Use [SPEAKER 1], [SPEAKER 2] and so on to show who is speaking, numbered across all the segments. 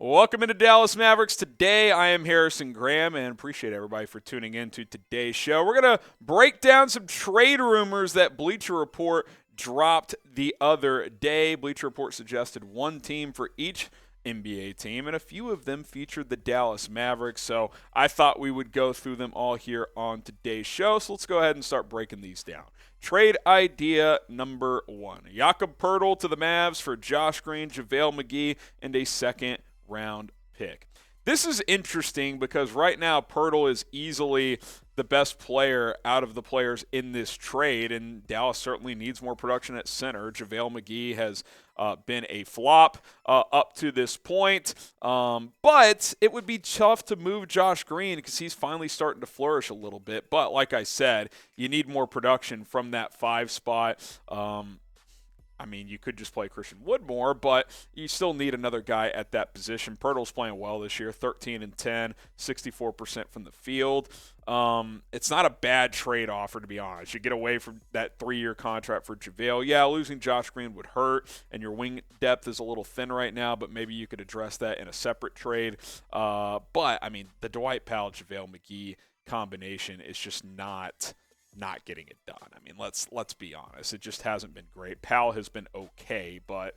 [SPEAKER 1] Welcome into Dallas Mavericks. Today, I am Harrison Graham, and appreciate everybody for tuning in to today's show. We're going to break down some trade rumors that Bleacher Report dropped the other day. Bleacher Report suggested one team for each NBA team, and a few of them featured the Dallas Mavericks, so I thought we would go through them all here on today's show. So let's go ahead and start breaking these down. Trade idea number one. Jakob Poeltl to the Mavs for Josh Green, JaVale McGee, and a second-round pick. This is interesting because right now Poeltl is easily the best player out of the players in this trade, and Dallas certainly needs more production at center. JaVale McGee has been a flop up to this point, but it would be tough to move Josh Green because he's finally starting to flourish a little bit. But like I said, you need more production from that 5 spot. I mean, you could just play Christian Wood more, but you still need another guy at that position. Poeltl's playing well this year, 13 and 10, 64% from the field. It's not a bad trade offer, to be honest. You get away from that 3-year contract for JaVale. Yeah, losing Josh Green would hurt, and your wing depth is a little thin right now, but maybe you could address that in a separate trade. But, I mean, the Dwight Powell, JaVale McGee combination is just not getting it done. I mean, let's be honest. It just hasn't been great. Powell has been okay, but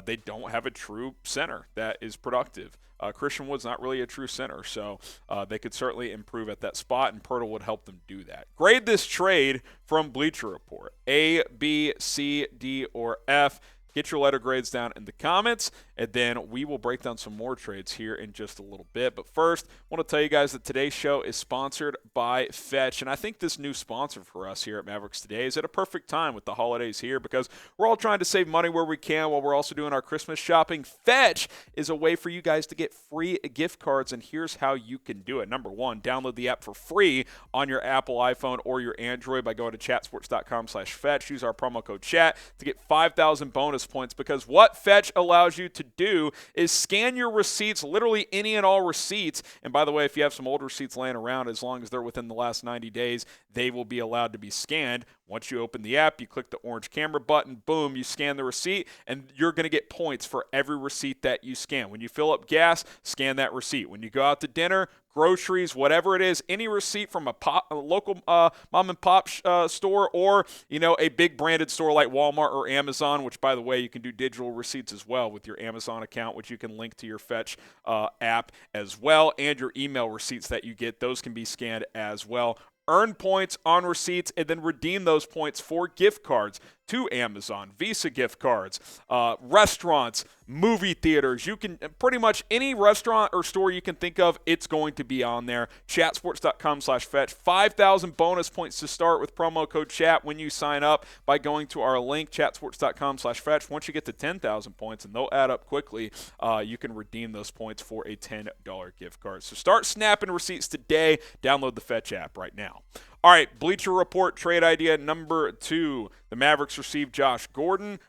[SPEAKER 1] they don't have a true center that is productive. Christian Wood's not really a true center, so they could certainly improve at that spot, and Poeltl would help them do that. Grade this trade from Bleacher Report. A, B, C, D, or F. Get your letter grades down in the comments, and then we will break down some more trades here in just a little bit. But first, I want to tell you guys that today's show is sponsored by Fetch, and I think this new sponsor for us here at Mavericks Today is at a perfect time with the holidays here because we're all trying to save money where we can while we're also doing our Christmas shopping. Fetch is a way for you guys to get free gift cards, and here's how you can do it. Number one, download the app for free on your Apple iPhone or your Android by going to chatsports.com/Fetch. Use our promo code CHAT to get 5,000 bonus points, because what Fetch allows you to do is scan your receipts, literally any and all receipts. And by the way, if you have some old receipts laying around, as long as they're within the last 90 days, they will be allowed to be scanned. Once you open the app, you click the orange camera button, boom, you scan the receipt, and you're going to get points for every receipt that you scan. When you fill up gas, scan that receipt. When you go out to dinner, groceries, whatever it is, any receipt from a local mom and pop store, or a big branded store like Walmart or Amazon, which, by the way, you can do digital receipts as well with your Amazon account, which you can link to your Fetch app as well, and your email receipts that you get, those can be scanned as well. Earn points on receipts and then redeem those points for gift cards to Amazon, Visa gift cards, restaurants, movie theaters. You can pretty much any restaurant or store you can think of, it's going to be on there. Chatsports.com/Fetch. 5,000 bonus points to start with promo code CHAT when you sign up by going to our link, chatsports.com/Fetch. Once you get to 10,000 points, and they'll add up quickly, you can redeem those points for a $10 gift card. So start snapping receipts today. Download the Fetch app right now. All right, Bleacher Report trade idea number 2. The Mavericks received Josh Gordon.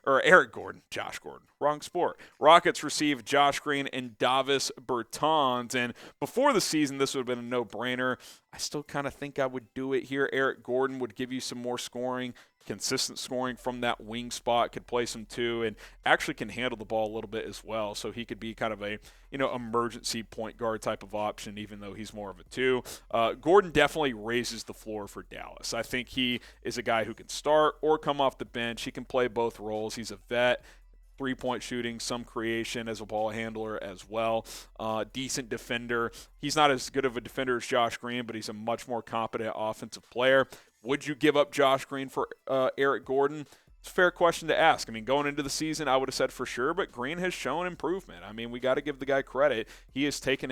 [SPEAKER 1] Wrong sport. Rockets received Josh Green and Davis Bertans. And before the season, this would have been a no-brainer. I still kind of think I would do it here. Eric Gordon would give you some more scoring, consistent scoring from that wing spot, could play some 2, and actually can handle the ball a little bit as well. So he could be kind of a, emergency point guard type of option, even though he's more of a 2. Gordon definitely raises the floor for Dallas. I think he is a guy who can start or come off the bench. He can play both roles. He's a vet. 3-point shooting, some creation as a ball handler as well. Decent defender. He's not as good of a defender as Josh Green, but he's a much more competent offensive player. Would you give up Josh Green for Eric Gordon? It's a fair question to ask. I mean, going into the season, I would have said for sure, but Green has shown improvement. I mean, we got to give the guy credit. He has taken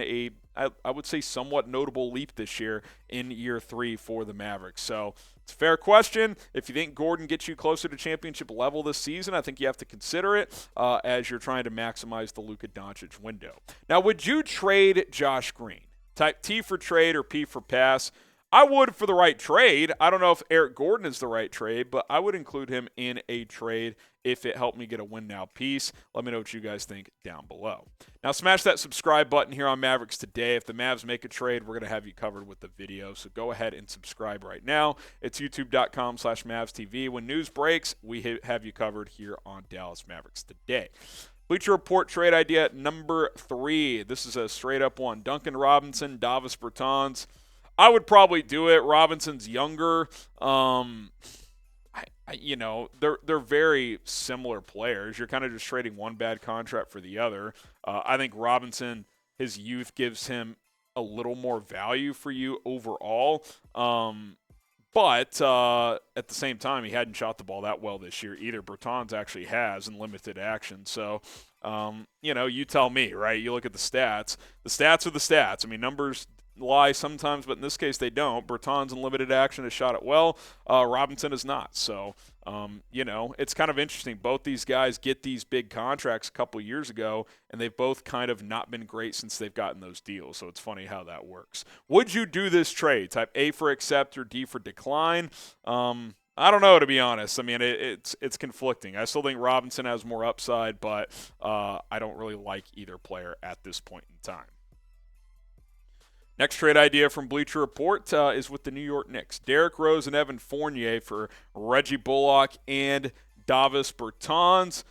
[SPEAKER 1] I would say, somewhat notable leap this year in year 3 for the Mavericks. So it's a fair question. If you think Gordon gets you closer to championship level this season, I think you have to consider it as you're trying to maximize the Luka Doncic window. Now, would you trade Josh Green? Type T for trade or P for pass. I would for the right trade. I don't know if Eric Gordon is the right trade, but I would include him in a trade if it helped me get a win now piece. Let me know what you guys think down below. Now, smash that subscribe button here on Mavericks Today. If the Mavs make a trade, we're going to have you covered with the video. So go ahead and subscribe right now. It's youtube.com/MavsTV. When news breaks, we have you covered here on Dallas Mavericks Today. Bleacher Report trade idea number 3. This is a straight-up one. Duncan Robinson, Davis Bertans. I would probably do it. Robinson's younger. They're very similar players. You're kind of just trading one bad contract for the other. I think Robinson, his youth gives him a little more value for you overall. But at the same time, he hadn't shot the ball that well this year either. Bertans actually has in limited action. So, you tell me, right? You look at the stats. The stats are the stats. I mean, numbers lie sometimes, but in this case they don't. Bertans in limited action has shot it well. Robinson is not. So, it's kind of interesting. Both these guys get these big contracts a couple years ago, and they've both kind of not been great since they've gotten those deals. So it's funny how that works. Would you do this trade? Type A for accept or D for decline. I don't know, to be honest. I mean, it's conflicting. I still think Robinson has more upside, but I don't really like either player at this point in time. Next trade idea from Bleacher Report is with the New York Knicks. Derrick Rose and Evan Fournier for Reggie Bullock and Davis Bertans.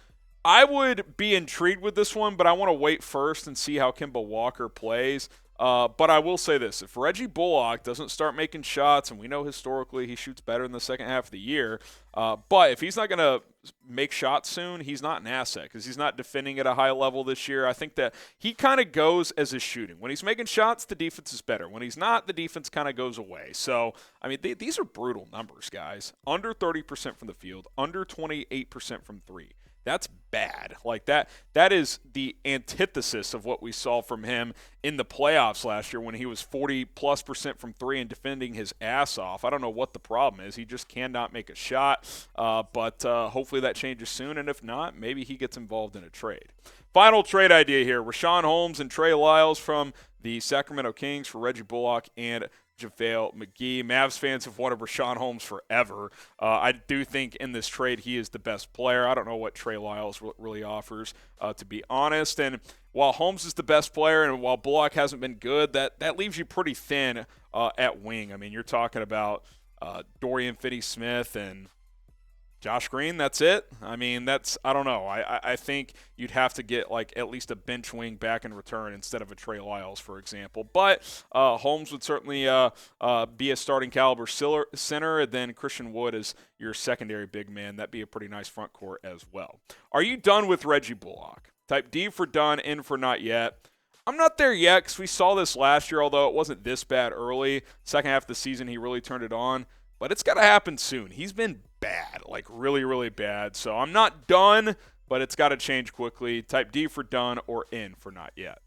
[SPEAKER 1] I would be intrigued with this one, but I want to wait first and see how Kemba Walker plays. But I will say this. If Reggie Bullock doesn't start making shots, and we know historically he shoots better in the second half of the year, but if he's not going to make shots soon, he's not an asset because he's not defending at a high level this year. I think that he kind of goes as his shooting. When he's making shots, the defense is better. When he's not, the defense kind of goes away. So, I mean, these are brutal numbers, guys. Under 30% from the field, under 28% from three. That's bad. Like that is the antithesis of what we saw from him in the playoffs last year when he was 40+% from three and defending his ass off. I don't know what the problem is. He just cannot make a shot. But hopefully that changes soon. And if not, maybe he gets involved in a trade. Final trade idea here. Richaun Holmes and Trey Lyles from the Sacramento Kings for Reggie Bullock and Javale McGee. Mavs fans have wanted Richaun Holmes forever. I do think in this trade he is the best player. I don't know what Trey Lyles really offers, to be honest. And while Holmes is the best player and while Bullock hasn't been good, that leaves you pretty thin at wing. I mean, you're talking about Dorian Finney-Smith and Josh Green, that's it. I mean, I don't know. I think you'd have to get like at least a bench wing back in return instead of a Trey Lyles, for example. But Holmes would certainly be a starting caliber center, and then Christian Wood is your secondary big man. That'd be a pretty nice front court as well. Are you done with Reggie Bullock? Type D for done, N for not yet. I'm not there yet because we saw this last year, although it wasn't this bad early. Second half of the season, he really turned it on. But it's got to happen soon. He's been bad, like really, really bad. So I'm not done, but it's got to change quickly. Type D for done or N for not yet.